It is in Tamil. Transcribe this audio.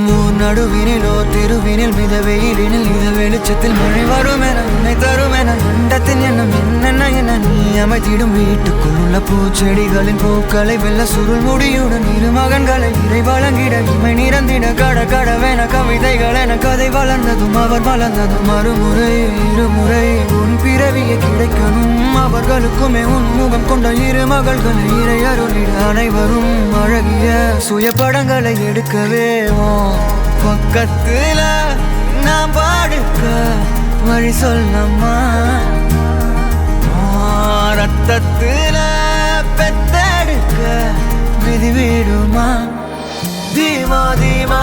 நடுவினிலோ தெருவினில் மித வெயிலினில் இத வெளிச்சத்தில் மழை வரும் என உன்னை தரும் என அண்டத்தின் எண்ணம் என்னென்ன என நீ அமைத்திடும் வீட்டுக்குள் உள்ள பூச்செடிகளின் பூக்களை வெல்ல சுருள் முடியுடன் இரு மகன்களை இறை வழங்கிட இமை நிறந்திட கட கடவென கவிதைகள் என கதை வளர்ந்ததும் அவர் வளர்ந்ததும் மறுமுறை இருமுறை உன் பிறவியை கிடைக்கணும் அவர்களுக்குமே உன் முகம் கொண்ட இரு மகள்களை இறை அருளிட அனைவரும் அழகிய சுய படங்களை எடுக்கவே பக்கத்துல நாம் பாடுக்க வழி சொல்லம்மா ரத்தத்துல பெத்தெடுக்க விதி விடுமா தீமா தீமா